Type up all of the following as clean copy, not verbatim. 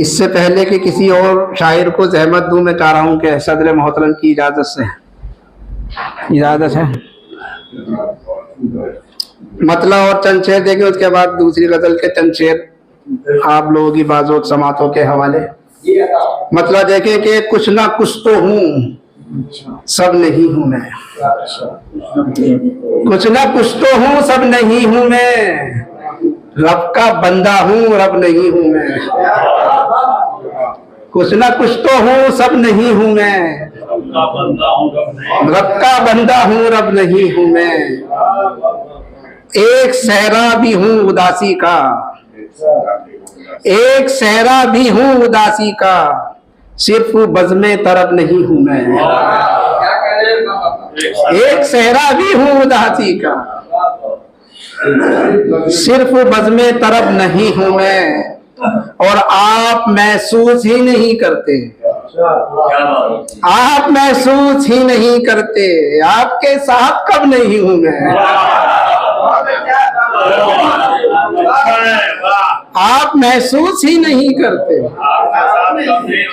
इससे पहले कि किसी और शायर को जहमत दूं, मैं चाह रहा हूं कि सदर मोहतरम की इजाजत से, इजाजत है, मतला और चंद शेर देंगे, उसके बाद दूसरी गजल के चंद शेर आप लोगों की बाज़ों समातों के हवाले। मतलब देखें कि कुछ ना कुछ तो हूँ, सब नहीं हूँ मैं, कुछ ना कुछ तो हूँ, सब नहीं हूँ मैं, रब का बंदा हूँ, रब नहीं हूँ मैं। कुछ ना कुछ तो हूँ, सब नहीं हूँ मैं, रब का बंदा हूँ, रब नहीं हूँ मैं। एक सहरा भी हूँ उदासी का, एक सहरा भी हूँ उदासी का, सिर्फ बज़्मे तरब नहीं हूँ मैं। एक सहरा भी हूँ उदासी का, सिर्फ बज़्मे तरब नहीं हूँ मैं। और आप महसूस ही नहीं करते, आप महसूस ही नहीं करते, आपके साथ कब नहीं हूँ मैं। आप महसूस ही नहीं करते,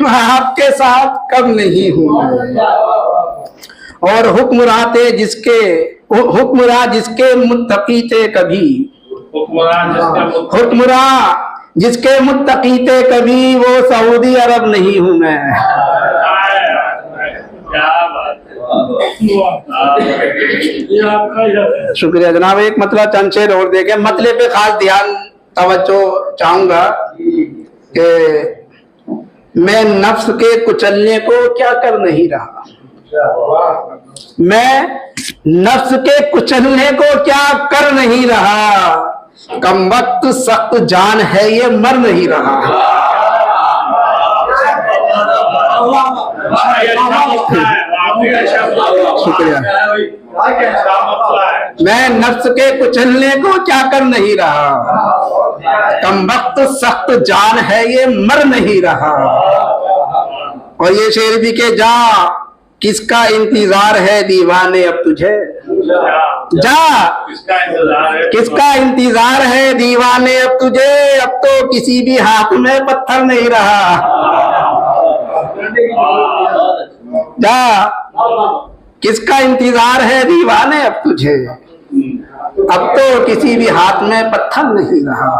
आपके साथ कब नहीं हूँ मैं। और हुक्मराते जिसके, हुक्मरा जिसके मुत्तकी थे कभी, हुक्मरा जिसके मुत्तकी थे कभी, वो सऊदी अरब नहीं हूँ मैं। शुक्रिया जनाब। एक मतलब चंद शेर और देखे, मतले पे खास ध्यान तवज्जो चाहूंगा कि मैं नफ्स के कुचलने को क्या कर नहीं रहा, मैं नफ्स के कुचलने को क्या कर नहीं रहा, कम वक्त सख्त जान है ये मर नहीं रहा। शुक्रिया। मैं नफ्स के कुचलने को क्या कर नहीं रहा, कम वक्त सख्त जान है ये मर नहीं रहा। और ये शेर भी के जा किसका इंतजार है दीवाने अब तुझे, जा किसका इंतजार है दीवाने अब तुझे, अब तो किसी भी हाथ में पत्थर नहीं रहा। जा किसका इंतजार है दीवाने अब तुझे, अब तो किसी भी हाथ में पत्थर नहीं रहा।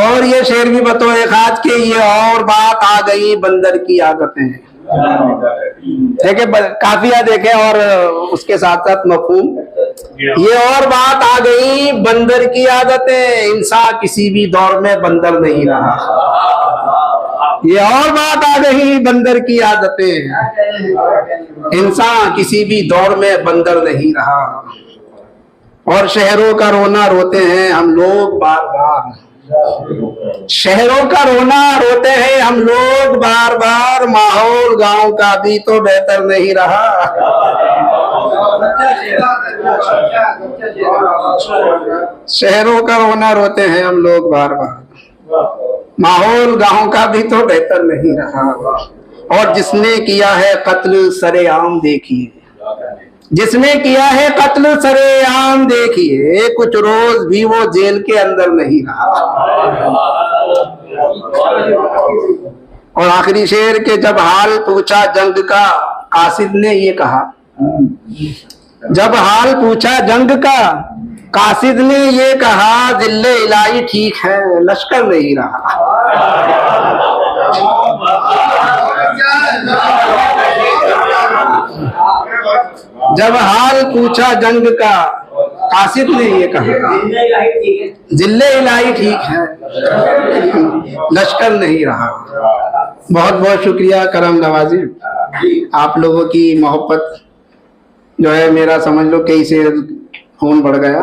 और ये शेर भी बतौर खास के, ये और बात आ गई बंदर की आदतें, देखे काफिया देखे और उसके साथ साथ मफहूम, ये और बात आ गई बंदर की आदतें, इंसान किसी भी दौर में बंदर नहीं रहा। ये और बात आ गई बंदर की आदतें, इंसान किसी भी दौर में बंदर नहीं रहा। और शहरों का रोना रोते हैं हम लोग बार बार, शहरों का रोना रोते हैं हम लोग बार बार, माहौल गांव का भी तो बेहतर नहीं रहा। शहरों का रोना रोते हैं हम लोग बार बार, माहौल गांव का भी तो बेहतर नहीं रहा। और जिसने किया है कत्ल सरेआम देखिए, जिसने किया है कत्ल सरेआम देखिए, कुछ रोज भी वो जेल के अंदर नहीं रहा। और आखिरी शेर के जब हाल पूछा जंग का कासिद ने ये कहा, जब हाल पूछा जंग का कासिद ने ये कहा, दिल्ले इलाही ठीक है लश्कर नहीं रहा। जब हाल पूछा जंग का कासिद ने ये कहा, जिल्ले इलाही ठीक है लश्कर नहीं रहा। बहुत बहुत शुक्रिया करम नवाजी, आप लोगों की मोहब्बत जो है मेरा समझ लो कई से खून बढ़ गया।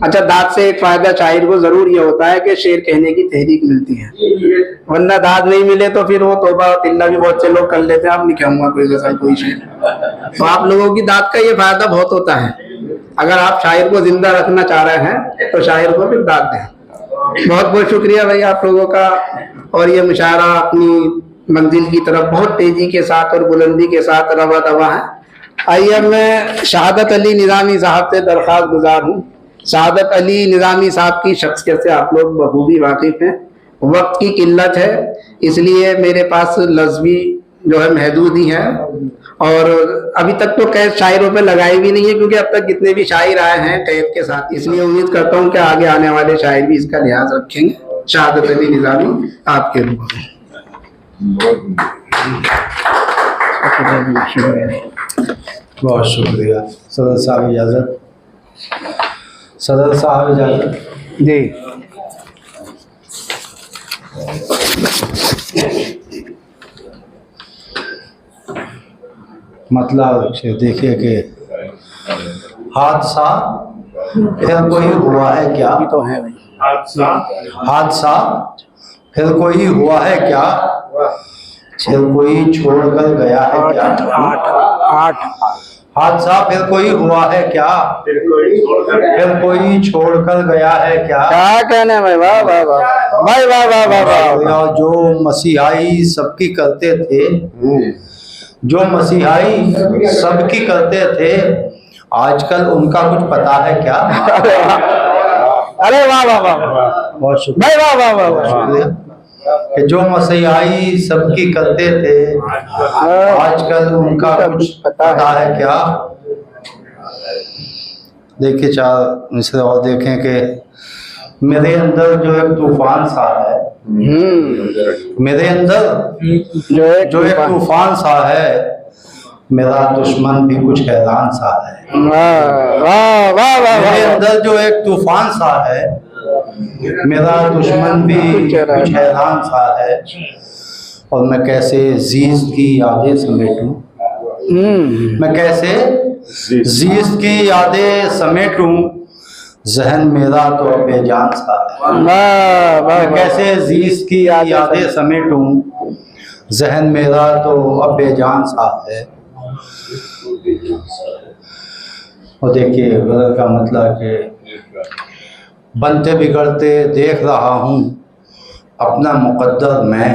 अच्छा, दाद से एक फायदा शायर को जरूर ये होता है कि शेर कहने की तहरीक मिलती है, वरना दाद नहीं मिले तो फिर वो तौबा तिल्ला भी बहुत से लोग कर लेते हैं, आप नहीं कहूंगा कोई गजल कोई शेर। तो आप लोगों की दाद का ये फायदा बहुत होता है, अगर आप शायर को जिंदा रखना चाह रहे हैं तो शायर को फिर दाद दें। बहुत बहुत शुक्रिया भाई आप लोगों का। और ये मुशायरा अपनी मंजिल की तरफ बहुत तेजी के साथ और बुलंदी के साथ रवा दवा है। आइए, मैं शहादत अली निज़ामी साहब से दरख्वास्त गुजार हूँ। शहादत अली निज़ामी साहब की शख्सियत से आप लोग बखूबी वाकिफ हैं, वक्त की किल्लत है इसलिए मेरे पास लफ्ज़ भी जो है महदूद ही है, और अभी तक तो कैद शायरों पे लगाई भी नहीं है, क्योंकि अब तक जितने भी शायर आए हैं कैद के साथ, इसलिए उम्मीद करता हूँ कि आगे आने वाले शायर भी इसका लिहाज रखेंगे। शहादत अली निज़ामी आपके रूप में। बहुत शुक्रिया सदर साहब इजाज़त। सदर साहब इजाज़त। जी मतलब देखिए कि हादसा फिर कोई हुआ है क्या? तो है भाई। हादसा फिर कोई हुआ है क्या? फिर कोई छोड़कर गया है क्या? आठ हादसा फिर कोई हुआ है क्या? फिर कोई छोड़कर गया है क्या? क्या कहने भाई, वाह वाह वाह भाई, वाह वाह वाह वाह। जो मसीहाई सबकी करते थे, जो मसीहाई सबकी करते थे, आजकल उनका कुछ पता है क्या? अरे वाह वाह वाह, बहुत शुक्रिया भाई वाह वाह वाह वाह। शुक्रिया कि जो मसीहाई सबकी करते थे, आजकल उनका कुछ पता है क्या? देखिए चार मिसरे और देखें कि मेरे अंदर जो एक तूफान सा है, मेरे अंदर जो एक तूफान सा है, मेरा दुश्मन भी कुछ हैरान सा है। वाह वाह वाह, मेरे अंदर जो एक तूफान सा है, मेरा दुश्मन भी कुछ हैरान सा है, और मैं कैसे जीज़ की यादें समेटूं, मैं कैसे जीज़ की यादें समेटूं, जहन मेरा तो बेजान सा है। मैं कैसे जीज़ की यादें समेटूं, जहन मेरा तो अब बेजान सा है। और देखिए गज़ल का मतलब कि बनते बिगड़ते देख रहा हूँ अपना मुकद्दर मैं,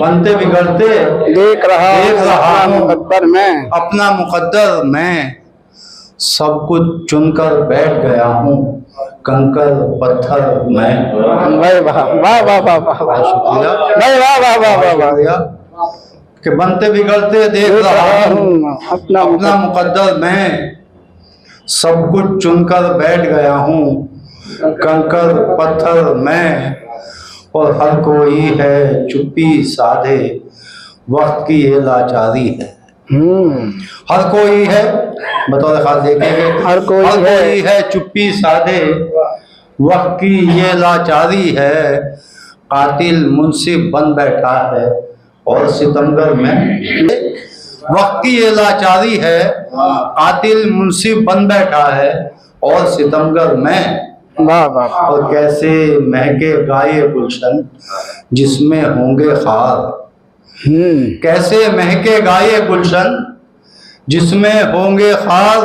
बनते बिगड़ते देख रहा हूँ मुकद्दर में, अपना मुकद्दर मैं, सब कुछ चुनकर बैठ गया हूँ कंकर पत्थर मैं। भाई वाह वाह वाह वाह वाह, शुक्रिया भाई वाह वाह वाह वाह वाह। शुक्रिया कि बनते बिगड़ते देख रहा हूँ अपना अपना मुकद्दर मैं, सब कुछ चुनकर बैठ गया हूँ कंकर पत्थर मैं, और हर कोई है चुप्पी साधे वक्त की ये लाचारी है। हर कोई है, बतौर खास देखेंगे, हर कोई है चुप्पी साधे वक्त की ये लाचारी है, कातिल मुंसिफ बन बैठा है और सितमगर में, वक्त की ये लाचारी है, कातिल मुंसिफ बन बैठा है और सितमगर में। वाह वाह। और कैसे महके गाये गुलशन जिसमें होंगे खार, कैसे महके गाये गुलशन जिसमें होंगे खार,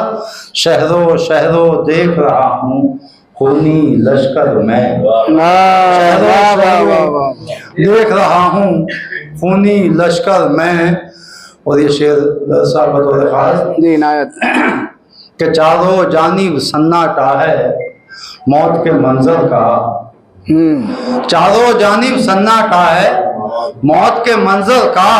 शहरों शहरों देख रहा हूँ खूनी लश्कर में, देख रहा हूँ खूनी लश्कर में। और ये शेर साहब बतौर खास जी इनायत के चारों जानिब सन्नाटा है मौत के मंजर का, चारों जानिब सन्नाटा है मौत के मंजर का,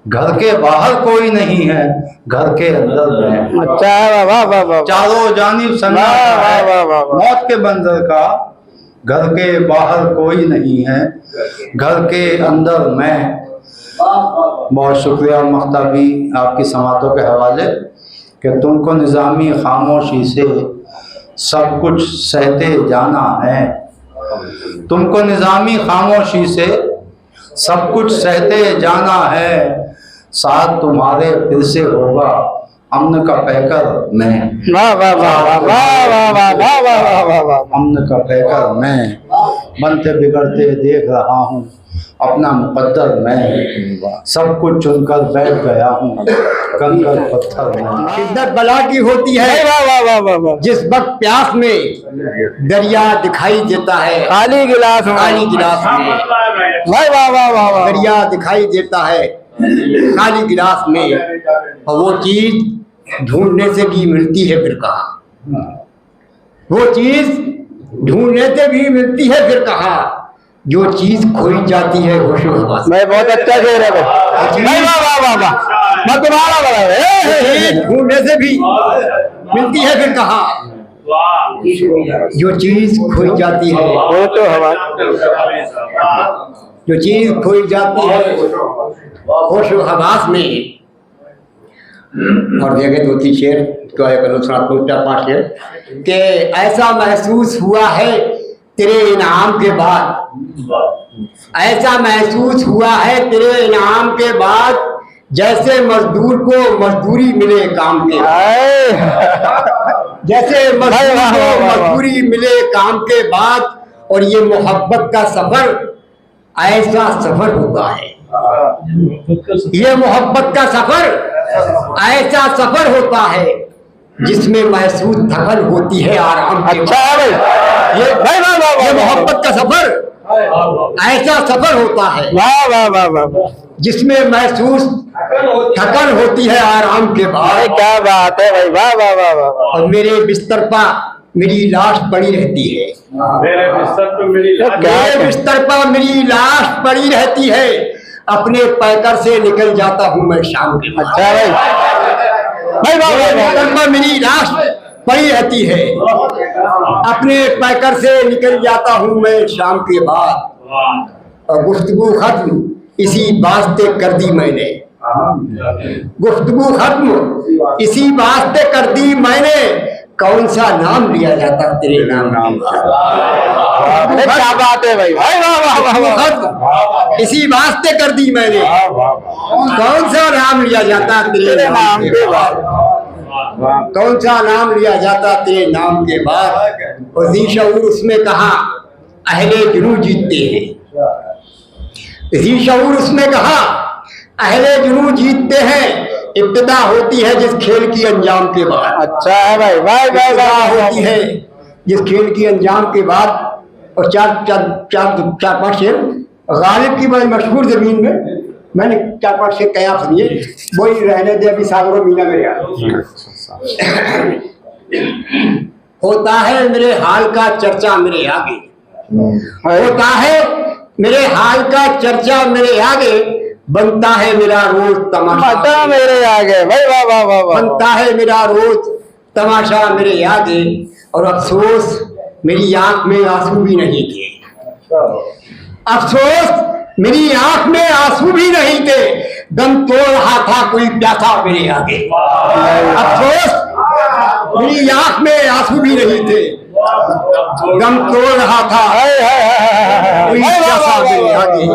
घर के बाहर कोई नहीं है घर के अंदर में। अच्छा वाह वाह वाह, चारों जानिब सन्नाटा है मौत के मंजर का, घर के बाहर कोई नहीं है घर के अंदर में। बहुत शुक्रिया मख्ताबी आपकी समातों के हवाले कि तुमको निज़ामी खामोशी से सब कुछ सहते जाना है, तुमको निज़ामी खामोशी से सब कुछ सहते जाना है, साथ तुम्हारे फिर से होगा अमन का पैकर में। वाह वाह वाह वाह वाह वाह वाह वाह वाह वाह, अमन का पैकर में, बनते बिगड़ते देख रहा हूँ अपना मुकद्दर मैं, सब कुछ चुनकर बैठ गया हूँ कंकर पत्थर में। शिद्दत बला की होती है वाह वाह वाह वाह वाह, जिस वक्त प्यास में दरिया दिखाई देता है, खाली गिलास में, खाली गिलास में वाह वाह वाह वाह वाह, दरिया दिखाई देता है खाली गिलास में, और वो चीज ढूंढने से भी मिलती है फिर कहाँ, वो चीज ढूंढने से भी मिलती है फिर कहाँ, जो चीज खोई जाती है होशो हवास भाई बहुत अच्छा शेर है भाई। भाई वाह वाह वाह वाह, मैं तुम्हारा बड़ा चीज ढूंढने से भी मिलती है फिर कहाँ। जो चीज खोई जाती है, वो तो हवा। जो चीज खोई जाती है होशो हवास में। और जगह दो तीन शेर तो आया करो, चार पांच शेर कि ऐसा महसूस हुआ है तेरे इनाम के बाद, ऐसा महसूस हुआ है तेरे इनाम के बाद, जैसे मजदूर को मजदूरी मिले काम के, जैसे मजदूर को मजदूरी मिले काम के बाद। और ये मोहब्बत का सफर ऐसा सफर होता है, ये मोहब्बत का सफर ऐसा सफर होता है जिसमें महसूस थकन होती है आराम के। अच्छा है भाई, ये मोहब्बत का सफर ऐसा सफर होता है वाह वाह वाह वाह, जिसमें महसूस थकन होती है आराम के भाई बाद। क्या बात है भाई, वाह वाह वाह वाह। और मेरे बिस्तर पर मेरी लाश पड़ी रहती है, मेरे बिस्तर पे मेरी लाश मेरे बिस्तर पर मेरी लाश पड़ी रहती है, अपने पैकर से निकल जाता हूँ मैं शाम के बाद। अच्छा भाई, भाई वाह मेरे वाह बिस्तर पर मेरी लाश पड़ी रहती है, अपने पैकर से निकल जाता हूँ मैं शाम के बाद। और गुफ्तगू खत्म इसी वास्ते कर दी मैंने, गुफ्तगू खत्म इसी वास्ते कर दी मैंने, कौन सा नाम लिया जाता तेरे नाम के बाद। अरे क्या बात है भाई, भाई वाह वाह वाह वाह। खत्म इसी वास्ते कर दी मैंने, कौन सा नाम लिया जाता तेरे नाम के बाद, कौन सा नाम लिया जाता तेरे नाम के बाद। और जी शऊर उसमें कहा अहले जुनू जीतते हैं, जी शऊर उसमें कहा अहले जुनू जीतते हैं, इब्तिदा होती है जिस खेल की अंजाम के बाद। अच्छा है भाई, भाई भाई इब्तिदा वाह होती है जिस खेल की अंजाम के बाद। और चार चार चार चार पांच शेर गालिब की बड़ी मशहूर जमीन में मैंने चार पांच शेर कया सुनिए, वही रहने दे अभी सागरों मीना मेरे यार। होता है मेरे हाल का चर्चा मेरे आगे, होता है मेरे हाल का चर्चा मेरे आगे, बनता है मेरा रोज तमाशा अच्छा मेरे आगे, भाई वाह वाह वाह वाह। बनता है मेरा रोज तमाशा मेरे आगे। और अफसोस मेरी आंख में आंसू भी नहीं थे, अफसोस मेरी आंख में आंसू भी नहीं थे, दम तोड़ रहा था कोई प्यासा मेरे आगे। अफसोस मेरी आंख में आंसू भी नहीं थे, दम तोड़ रहा था कोई प्यासा मेरे आगे।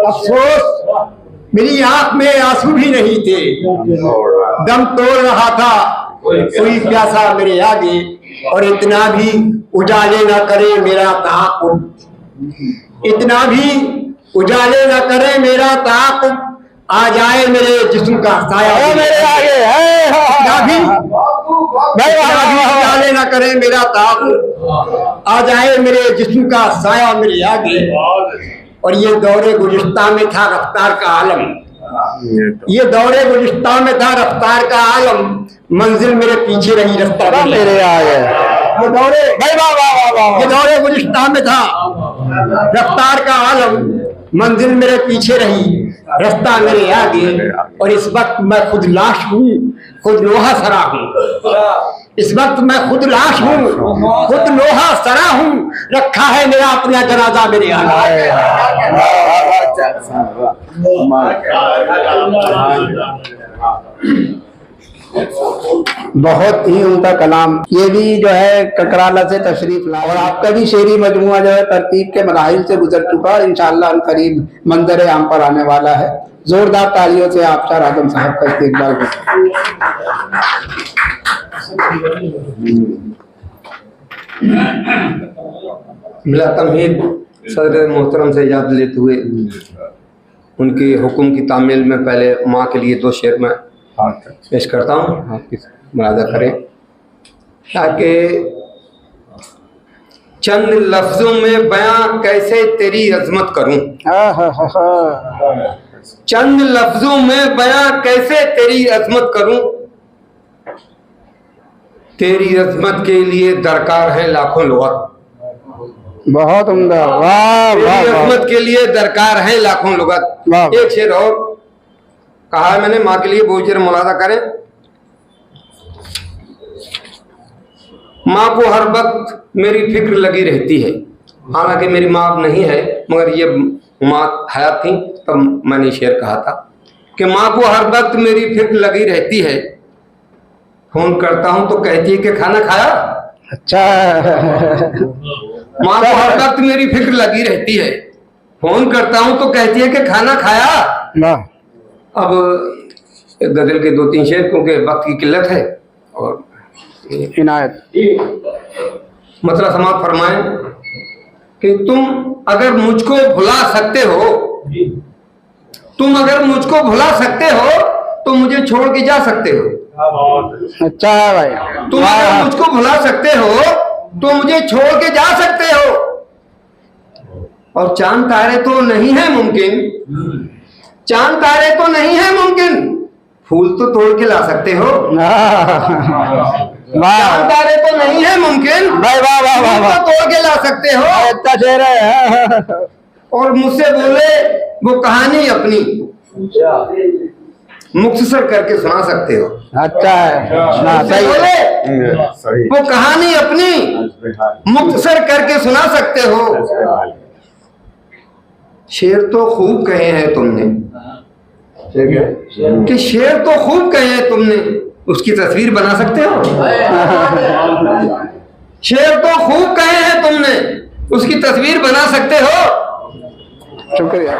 अफसोस मेरी आंख में आंसू भी नहीं थे, दम तोड़ रहा था कोई प्यासा मेरे आगे। और इतना भी उजाले न करे मेरा ताक़ुब, इतना भी उजाले न करे मेरा ताक़ुब, आ जाए मेरे जिस्म का साया मेरे आगे है, इतना भी उजाले न करे मेरा ताक़ुब, आ जाए मेरे जिस्म का साया मेरे आगे। और ये दौरे गुलिस्तां में था रफ्तार का आलम, ये दौरे गुलिस्तां में था रफ्तार का आलम, मंजिल मेरे पीछे रही रास्ता मेरे आगे। ये दौरे भाई वाह वाह वाह वाह। ये दौरे गुलिस्तां में था रफ्तार का आलम, मंजिल मेरे पीछे रही रास्ता मेरे आगे। और इस वक्त मैं खुद लाश हूँ, खुद लोहा सरा हूँ, इस वक्त मैं खुद लाश हूँ, खुद लोहा सरा हूँ, रखा है मेरा अपना जनाजा मेरे आगे। बहुत ही उनका कलाम, ये भी जो है ककराला से तशरीफ ला। और आपका भी शेरी मजमुआ जो है तरतीब के मराहिल से गुजर चुका, इंशाअल्लाह करीब मंजर आम पर आने वाला है। जोरदार तालियों से आपशार आजम साहब का इस्तेकबाल करें। मिला तमहीद सदर मोहतरम से याद लेते हुए उनके हुक्म की तामील में पहले माँ के लिए दो शेर में पेश करता हूँ, आप मुलाजा करें। ताकि चंद लफ्जों में बयां कैसे तेरी अजमत करूं, चंद लफ्जों में बयां कैसे तेरी अजमत करूं, तेरी अजमत के लिए दरकार है लाखों लुग़त, बहुत उम्दा, वाह तेरी वाह वाह अजमत के लिए दरकार है लाखों लुगत। वाह। एक शेर और कहा है मैंने, माँ के लिए वो शेर मुलादा करें। माँ को हर वक्त मेरी फिक्र लगी रहती है, हालांकि मेरी माँ अब नहीं है, मगर ये माँ हयात थी तब मैंने शेर कहा था कि माँ को हर वक्त मेरी फिक्र लगी रहती है, फोन करता हूं तो कहती है कि खाना खाया। अच्छा माँ को हर वक्त मेरी फिक्र लगी रहती है, फोन करता हूं तो कहती है कि खाना खाया। वाह अब एक गजल के 2-3 शेर, क्योंकि वक्त की किल्लत है, और इनायत मतलब समाप्त फरमाएं कि तुम अगर मुझको भुला सकते हो, तुम अगर मुझको भुला सकते हो तो मुझे छोड़ के जा सकते हो। अच्छा है भाई, तुम अगर मुझको भुला सकते हो तो मुझे छोड़ के जा सकते हो। और चांद तारे तो नहीं है मुमकिन, चांद तारे तो नहीं है मुमकिन, फूल तो तोड़ के ला सकते हो। वाह चांद तारे तो नहीं है मुमकिन, भाई, वाह वाह वाह फूल वाह, तो तोड़ के ला सकते हो। इतना शेर है। और मुझसे बोले वो कहानी अपनी, मुख्तसर करके सुना सकते हो। अच्छा है ना, मुझसे सही है। बोले वो कहानी अपनी मुख्तसर करके सुना सकते हो। शेर तो खूब कहे हैं तुमने, कि शेर तो खूब कहे हैं तुमने, उसकी तस्वीर बना सकते हो। शेर तो खूब कहे हैं तुमने, उसकी तस्वीर बना सकते हो। शुक्रिया।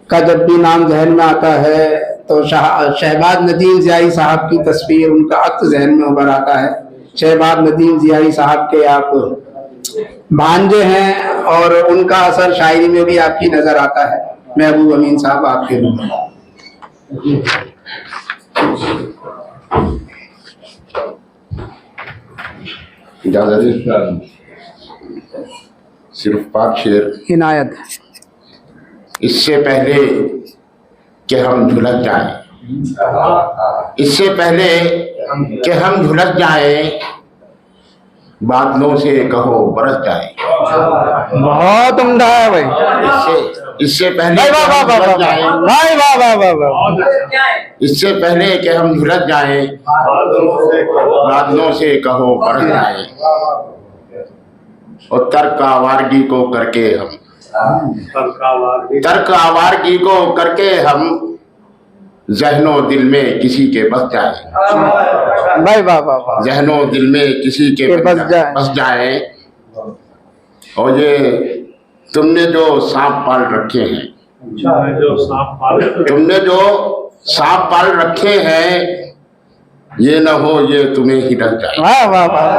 का जब भी नाम जहन में आता है तो शहबाज नदीम ज़ियाई साहब की तस्वीर, उनका अक्स जहन में उभर आता है। शहबाज नदीम ज़ियाई साहब के आप भांजे हैं और उनका असर शायरी में भी आपकी नजर आता है। महबूब अमीन साहब आपके रूप में इजाज़त, सिर्फ 5 शेर। इनायत। इससे पहले कि हम झुलस जाएं, इससे पहले कि हम झुलस जाएं, बादलों से कहो बरस जाए। बहुत उम्दा है भाई। इससे पहले वाह वाह वाह वाह जाए, वाह वाह वाह वाह वाह, इससे पहले कि हम झुलस जाएं, बादलों से कहो बरस जाए। और तर्क आवारगी को करके हम, तर्क आवारगी को करके हम ज़हनो दिल में किसी के बस जाए। भाई वाह वाह वाह, ज़हनो दिल में किसी के बस जाए। और ये तुमने जो सांप पाल रखे हैं, तुमने जो सांप पाल रखे हैं, ये न हो ये तुम्हें ही डस जाए। वाह वाह वाह,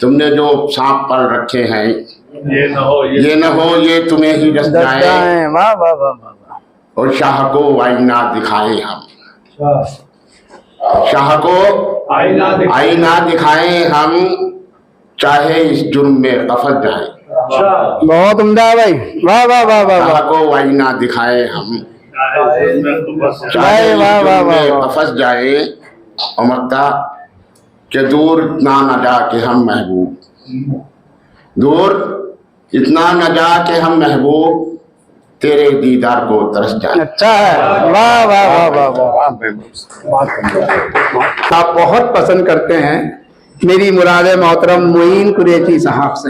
तुमने जो सांप पाल रखे हैं, ये न हो ये तुम्हें ही डस जाए। वाह वाह वाह वाह। और शाह को आईना दिखाएं हम, शाह को आईना दिखाएं हम, चाहे इस जुर्म में कफस जाए। बहुत उम्दा है भाई, वाह वाह वाह वाह शाह वाह, को आईना दिखाएं हम, वाह वाह वाह वाह, कफस जाए। और मक्ता के दूर इतना न जा के हम महबूब, दूर इतना न जा के हम महबूब, तेरे दीदार को तरस जाए। अच्छा है, वाह वाह वाह वाह वाह। आप बहुत पसंद करते हैं मेरी मुराद मोहतरम मोइन कुरैशी साहब से।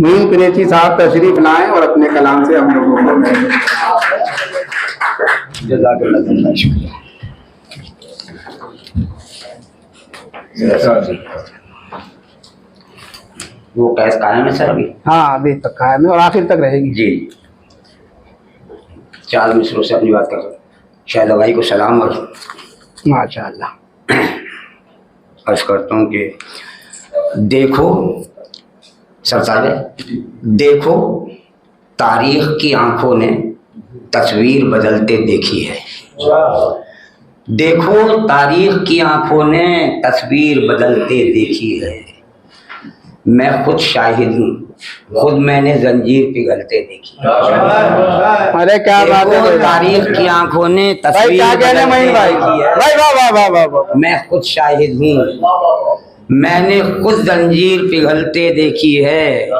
मोइन कुरैशी साहब तशरीफ लाएं और अपने कलाम से हम लोगों को वो कैस कायम है सर अभी? हाँ, अभी तक कायम है और आखिर तक रहेगी। जी, 4 मिसरों से अपनी बात कर रहे हैं। शायद भाई को सलाम और माशाअल्लाह। अर्ज करता हूँ कि देखो सरसारे, देखो तारीख की आंखों ने तस्वीर बदलते देखी है। देखो तारीख की आंखों ने तस्वीर बदलते देखी है। मैं खुद शाहिद हूँ, खुद मैंने जंजीर पिघलते देखी। अरे क्या बात है भाई, तारीख की आंखों ने भाई तस्वीर क्या कहने बदलते महीन भाई, देखी है। भाई वाह वाह वाह वाह वाह। मैं खुद शाहिद हूँ, मैंने खुद जंजीर पिघलते देखी है,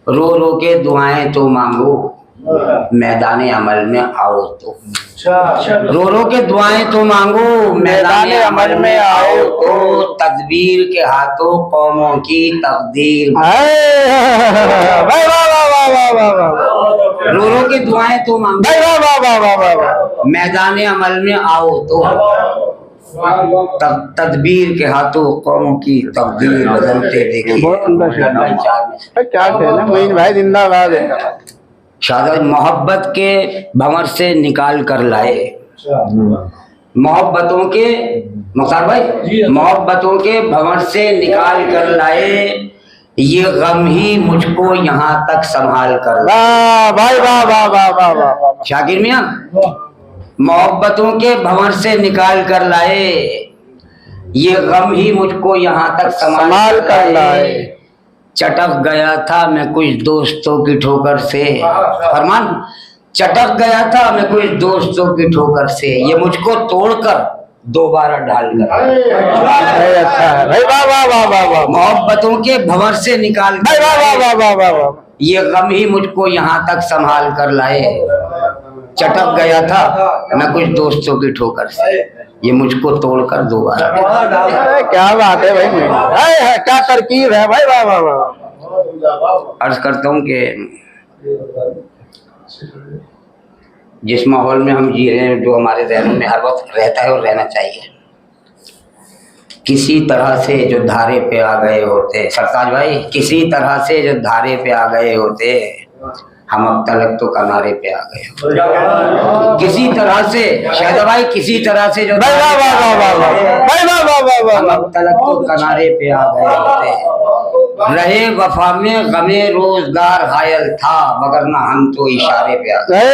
रो रो के दुआएं तो मांगो, मैदान अमल में आओ तो। रो रो के दुआएं तो मांगो, मैदान अमल में आओ तो। तदबीर के हाथों कौमों की तकदीर। रो रो के दुआएं तो मांगो, मैदान अमल में आओ तो। तदबीर के हाथों कौमों की तकदीर बदलते देखी। बहुत सुंदर शेर। क्या कहना मोइन भाई, जिंदाबाद है। शायद मोहब्बत के भंवर से निकाल कर लाए, मोहब्बतों के, मुख्तार भाई, मोहब्बतों के भंवर से निकाल कर लाए, ये गम ही मुझको यहाँ तक संभाल कर लाए। भाई वाह वाह वाह वाह वाह। शाकिर मियां, मोहब्बतों के भंवर से निकाल कर लाए, ये गम ही मुझको यहाँ तक संभाल कर लाए। चटक गया था मैं कुछ दोस्तों की ठोकर से, फरमान, चटक गया था मैं कुछ दोस्तों की ठोकर से, ये मुझको तोड़कर दोबारा ढाल कर। अच्छा है भाई, वाह वाह वाह वाह वाह। मोहब्बतों के भंवर से निकाल वाह वाह वाह वाह वाह वाह। ये गम ही मुझको यहाँ तक संभाल कर लाए। चटक गया था मैं कुछ दोस्तों की ठोकर से, ये मुझको तोड़कर दोबारा। क्या बात है भाई, क्या तरकीब है भाई, वाह वाह वाह। अर्ज करता हूँ कि जिस माहौल में हम जी रहे हैं, जो हमारे जहनों में हर वक्त रहता है और रहना चाहिए, किसी तरह से जो धारे पे आ गए होते, सरताज भाई, किसी तरह से जो धारे पे आ गए होते, हम अब तलक तो किनारे पे आ गए। किसी तरह से शायद भाई, किसी तरह से जो हम अब तलक तो किनारे पे आ गए होते। रहे वफा में गमे रोजगार हायल था, मगर ना हम तो इशारे पे आ गए।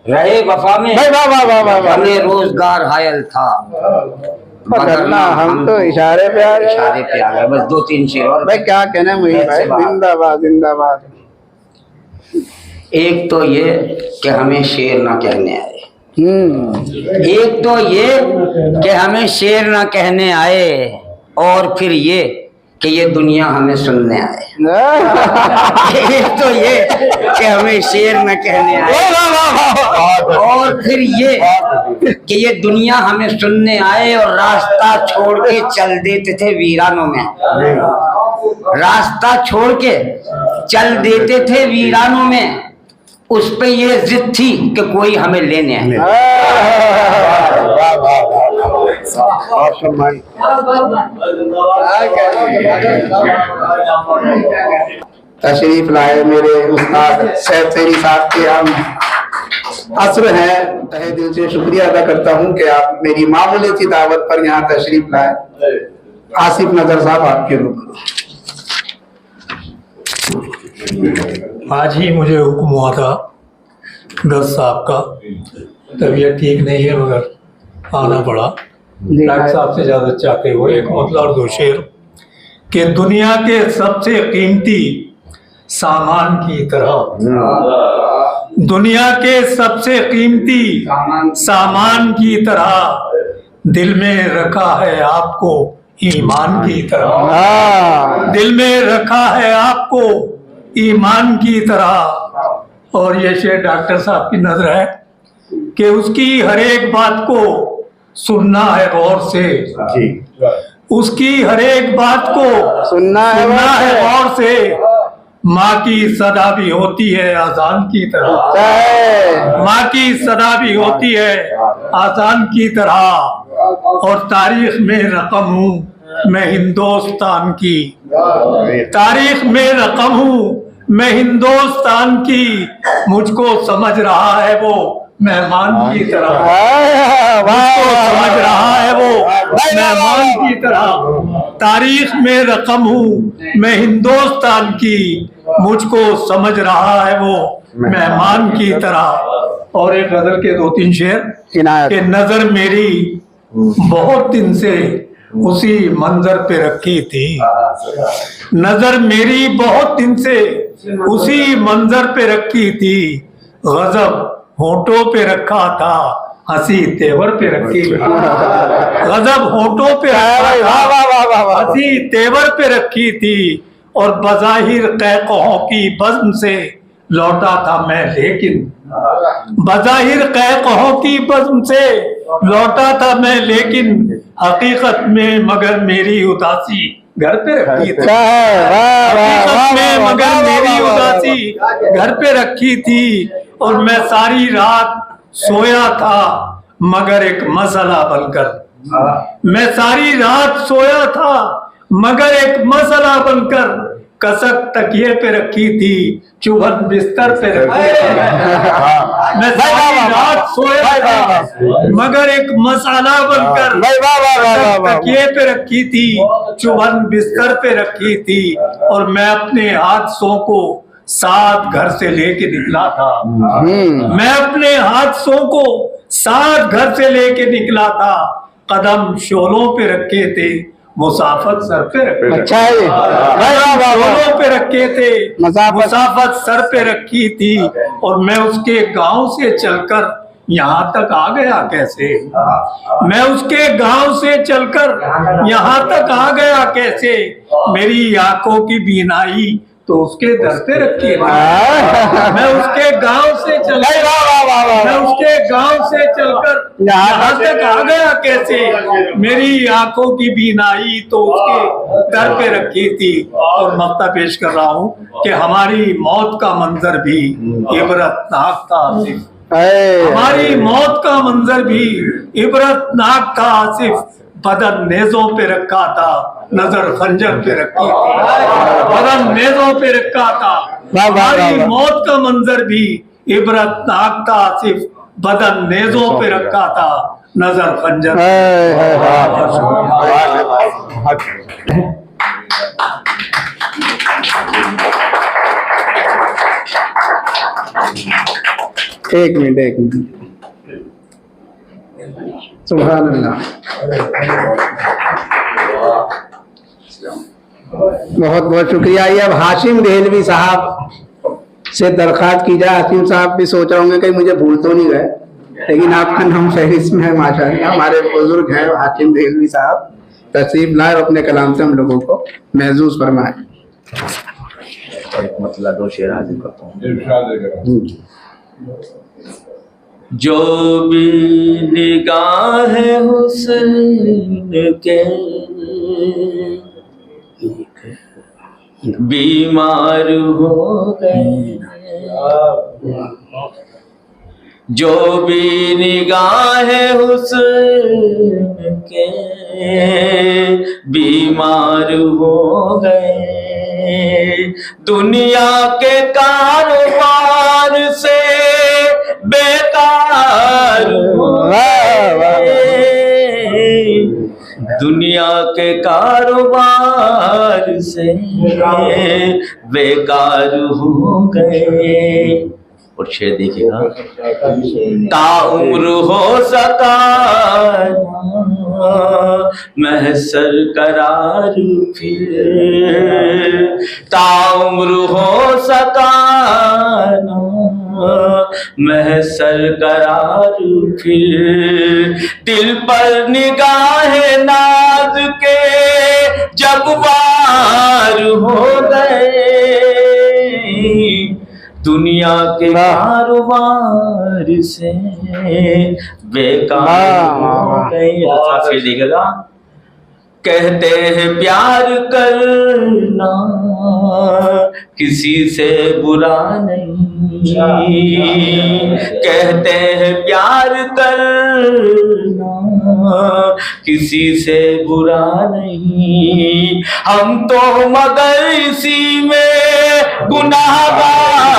रहे वफा में गमे रोजगार हायल था, मगर ना हम तो इशारे पे आ गए। इशारे पे आ गए। बस 2-3 शेर और भाई, क्या कहना मुझे भाई, जिंदाबाद जिंदाबाद। एक तो ये कि हमें शेर ना कहने आए, एक तो ये कि हमें शेर ना कहने आए, और फिर ये कि ये दुनिया हमें सुनने आए। एक तो ये कि हमें शेर न कहने आए, और फिर ये कि ये दुनिया हमें सुनने आए, और रास्ता छोड़ के चल देते थे वीरानों में, रास्ता छोड़ के चल देते थे वीरानों में, उस पे ये जिद थी कि कोई हमें लेने आए। तशरीफ लाए मेरे उस्ताद सैफ शेरी साहब के हम असर है। तहे दिल से शुक्रिया अदा करता हूँ कि आप मेरी मामूली सी दावत पर यहाँ तशरीफ लाए। आसिफ नजर साहब, आपके रूप। आज ही मुझे हुक्म हुआ था दस साहब का, तबीयत ठीक नहीं है मगर आना पड़ा। डॉक्टर साहब से ज्यादा चाहते हुए एक मतलब और 2 शेर कि दुनिया के सबसे कीमती सामान की तरह, दुनिया के सबसे कीमती सामान की तरह, दिल में रखा है आपको ईमान की तरह, दिल में रखा है आपको ईमान की तरह। और ये शेर डॉक्टर साहब की नजर है कि उसकी हर एक बात को सुनना है गौर से, उसकी हर एक बात को सुनना है गौर से। माँ की सदा भी होती है आजान की तरह, माँ की सदा भी होती है आजान की तरह। और तारीख में रकम हूँ मैं हिंदुस्तान की, तारीख में रकम हूँ मैं हिंदुस्तान की, मुझको समझ रहा है वो मेहमान की तरह, मुझको समझ रहा है वो मेहमान की तरह। तारीख में रकम हूँ मैं हिंदुस्तान की, मुझको समझ रहा है वो मेहमान की तरह। और एक गजल के 2-3 शेर कि नजर मेरी बहुत दिन से उसी मंजर पे रखी थी, नजर मेरी बहुत दिन से उसी मंजर पे रखी थी, गजब होठों पे रखा था हंसी तेवर पे रखी थी, गजब होठों पे रखा था, हंसी तेवर पे रखी थी, और बज़ाहिर क़हक़हों की बज़्म से लौटा था मैं, लेकिन बज़ाहिर क़हक़हों की बज़्म से लौटा था मैं, लेकिन हकीकत में मगर मेरी उदासी घर पे रखी थी, हकीकत में मगर मेरी उदासी घर पे रखी थी, और मैं सारी रात सोया था मगर एक मसला बनकर, मैं सारी रात सोया था मगर एक मसला बनकर, कसक तकिए पे रखी थी, चुभन बिस्तर पे रखी थी, मैं सारी रात सोया था मगर एक मसाला बनकर, कसक तकिए पे रखी थी, चुभन बिस्तर पे रखी थी, और मैं अपने हादसों को साथ घर से लेके निकला था, मैं अपने हादसों को साथ घर से लेके निकला था, कदम शोलों पे रखे थे, मुसाफत सर पे रखे, अच्छा है, शोलों पे रखे थे, मुसाफत सर पे रखी थी, और मैं उसके गांव से चलकर यहाँ तक आ गया कैसे, मैं उसके गांव से चलकर यहाँ तक आ गया कैसे, मेरी आंखों की बीनाई तो उसके दर पे रखी है, मैं उसके गांव से चलकर यहाँ तक आ गया कैसे, मेरी आंखों की बीनाई तो उसके दर पे रखी थी, और मक्ता पेश कर रहा हूँ कि हमारी मौत का मंजर भी इबरतनाक था आसिफ, हमारी मौत का मंजर भी इबरतनाक था आसिफ, बदन नेजों पे रखा था, नजर खंजर पे रखी थी, बदन नेजों पे रखा था, हमारी मौत का मंजर भी इबरतनाक था आसिफ, बदन नेजों पे रखा था, नजर खंजर। एक मिनट सुभान अल्लाह। बहुत बहुत शुक्रिया। ये अब हाशिम देहलवी साहब से दरख्वास्त की जाए। हाशिम साहब भी सोच रहे होंगे कहीं मुझे भूल तो नहीं गए, लेकिन आपका नाम फहरिस्त में है माशाअल्लाह। हमारे बुजुर्ग हैं हाशिम देहलवी साहब, तशरीफ लाए और अपने कलाम से हम लोगों को महसूस फरमाए। मतलब दो शेर हाजिर करता हूँ। जो भी निगाह हुस्न के बीमार हो गए, जो भी निगाह हुस्न के बीमार हो गए, दुनिया के कारोबार से बेकार हो गए, दुनिया के कारोबार से बेकार हो गए। और शेर देखिएगा, ताउम्र हो सका महसर करार फिर, ताउम्र हो सका महसर करार फिर, दिल पर निगाह नाज के जब वार हो गए, दुनिया के कारोबार से बेकार हो गए। फिर देखेगा, कहते हैं प्यार करना किसी से बुरा नहीं, कहते हैं प्यार करना किसी से बुरा नहीं, हम तो मगर इसी में गुनाहगार